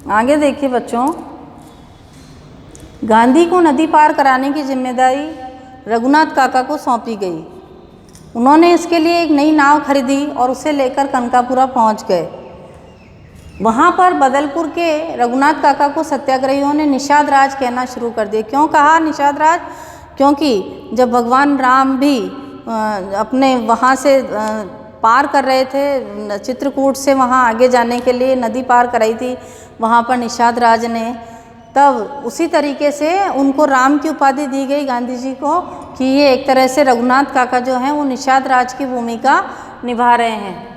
आगे देखिए बच्चों, गांधी को नदी पार कराने की जिम्मेदारी रघुनाथ काका को सौंपी गई। उन्होंने इसके लिए एक नई नाव खरीदी और उसे लेकर कनकापुरा पहुंच गए। वहां पर बदलपुर के रघुनाथ काका को सत्याग्रहियों ने निषाद राज कहना शुरू कर दिया। क्यों कहा निषाद राज? क्योंकि जब भगवान राम भी अपने वहाँ से पार कर रहे थे, चित्रकूट से वहाँ आगे जाने के लिए नदी पार कराई थी वहाँ पर निषाद राज ने, तब उसी तरीके से उनको राम की उपाधि दी गई गांधी जी को कि ये एक तरह से रघुनाथ काका जो हैं वो निषाद राज की भूमिका निभा रहे हैं।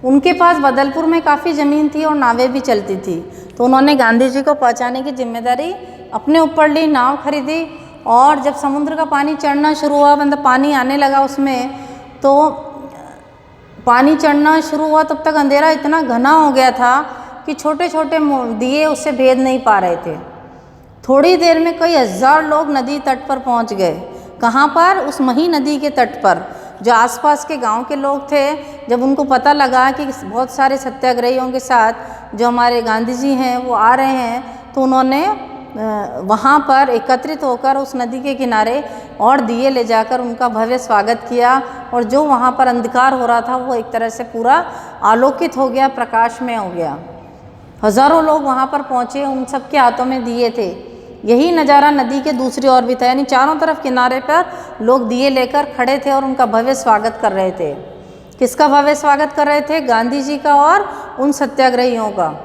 उनके पास बदलपुर में काफ़ी ज़मीन थी और नावें भी चलती थी, तो उन्होंने गांधी जी को पहुँचाने की जिम्मेदारी अपने ऊपर ली, नाव खरीदी। और जब समुद्र का पानी चढ़ना शुरू हुआ, मतलब पानी आने लगा उसमें, तो पानी चढ़ना शुरू हुआ तब तक अंधेरा इतना घना हो गया था कि छोटे छोटे दिए उससे भेद नहीं पा रहे थे। थोड़ी देर में कई हज़ार लोग नदी तट पर पहुंच गए। कहाँ पर? उस मही नदी के तट पर। जो आसपास के गांव के लोग थे, जब उनको पता लगा कि बहुत सारे सत्याग्रहियों के साथ जो हमारे गांधी जी हैं वो आ रहे हैं, तो उन्होंने वहाँ पर एकत्रित होकर उस नदी के किनारे और दिए ले जाकर उनका भव्य स्वागत किया। और जो वहाँ पर अंधकार हो रहा था वो एक तरह से पूरा आलोकित हो गया, प्रकाशमय हो गया। हज़ारों लोग वहाँ पर पहुँचे, उन सब के हाथों में दिए थे। यही नज़ारा नदी के दूसरी ओर भी था, यानी चारों तरफ किनारे पर लोग दिए लेकर खड़े थे और उनका भव्य स्वागत कर रहे थे। किसका भव्य स्वागत कर रहे थे? गांधी जी का और उन सत्याग्रहियों का।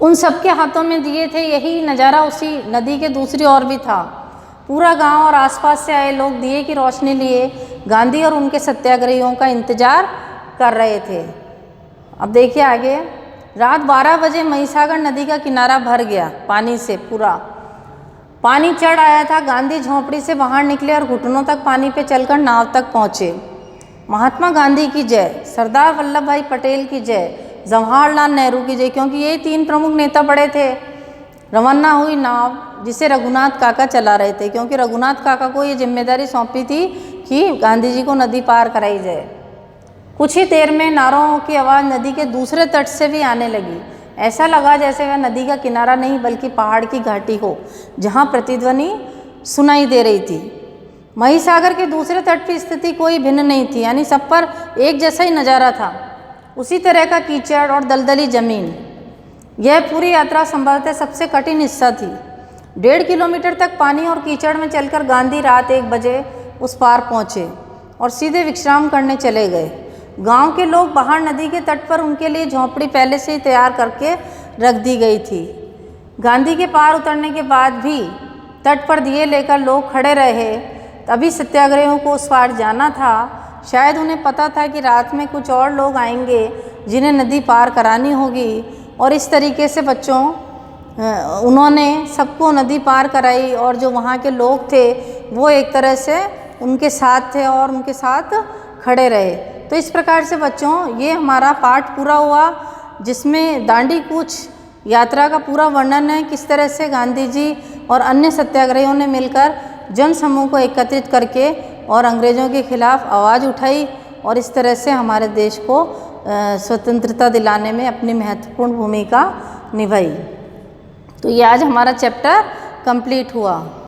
उन सबके हाथों में दिए थे। यही नज़ारा उसी नदी के दूसरी ओर भी था। पूरा गांव और आसपास से आए लोग दिए की रोशनी लिए गांधी और उनके सत्याग्रहियों का इंतजार कर रहे थे। अब देखिए आगे, रात 12 बजे महिसागर नदी का किनारा भर गया पानी से, पूरा पानी चढ़ आया था। गांधी झोंपड़ी से बाहर निकले और घुटनों तक पानी पे चलकर नाव तक पहुँचे। महात्मा गांधी की जय, सरदार वल्लभ भाई पटेल की जय, जवाहरलाल नेहरू की जय, क्योंकि ये 3 प्रमुख नेता बड़े थे। रवाना हुई नाव जिसे रघुनाथ काका चला रहे थे, क्योंकि रघुनाथ काका को ये जिम्मेदारी सौंपी थी कि गांधी जी को नदी पार कराई जाए। कुछ ही देर में नारों की आवाज़ नदी के दूसरे तट से भी आने लगी। ऐसा लगा जैसे वह नदी का किनारा नहीं बल्कि पहाड़ की घाटी हो, जहाँ प्रतिध्वनि सुनाई दे रही थी। महिसागर के दूसरे तट की स्थिति कोई भिन्न नहीं थी, यानी सब पर एक जैसा ही नज़ारा था। उसी तरह का कीचड़ और दलदली जमीन। यह पूरी यात्रा संभवतः सबसे कठिन हिस्सा थी। 1.5 किलोमीटर तक पानी और कीचड़ में चलकर गांधी रात 1 बजे उस पार पहुँचे और सीधे विश्राम करने चले गए। गांव के लोग बाहर नदी के तट पर उनके लिए झोंपड़ी पहले से ही तैयार करके रख दी गई थी। गांधी के पार उतरने के बाद भी तट पर दिए लेकर लोग खड़े रहे। तभी सत्याग्रहियों को उस पार जाना था। शायद उन्हें पता था कि रात में कुछ और लोग आएंगे जिन्हें नदी पार करानी होगी, और इस तरीके से बच्चों उन्होंने सबको नदी पार कराई। और जो वहाँ के लोग थे वो एक तरह से उनके साथ थे और उनके साथ खड़े रहे। तो इस प्रकार से बच्चों ये हमारा पाठ पूरा हुआ, जिसमें दांडी कूच यात्रा का पूरा वर्णन है, किस तरह से गांधी जी और अन्य सत्याग्रहियों ने मिलकर जन समूह को एकत्रित करके और अंग्रेज़ों के खिलाफ आवाज़ उठाई और इस तरह से हमारे देश को स्वतंत्रता दिलाने में अपनी महत्वपूर्ण भूमिका निभाई। तो ये आज हमारा चैप्टर कंप्लीट हुआ।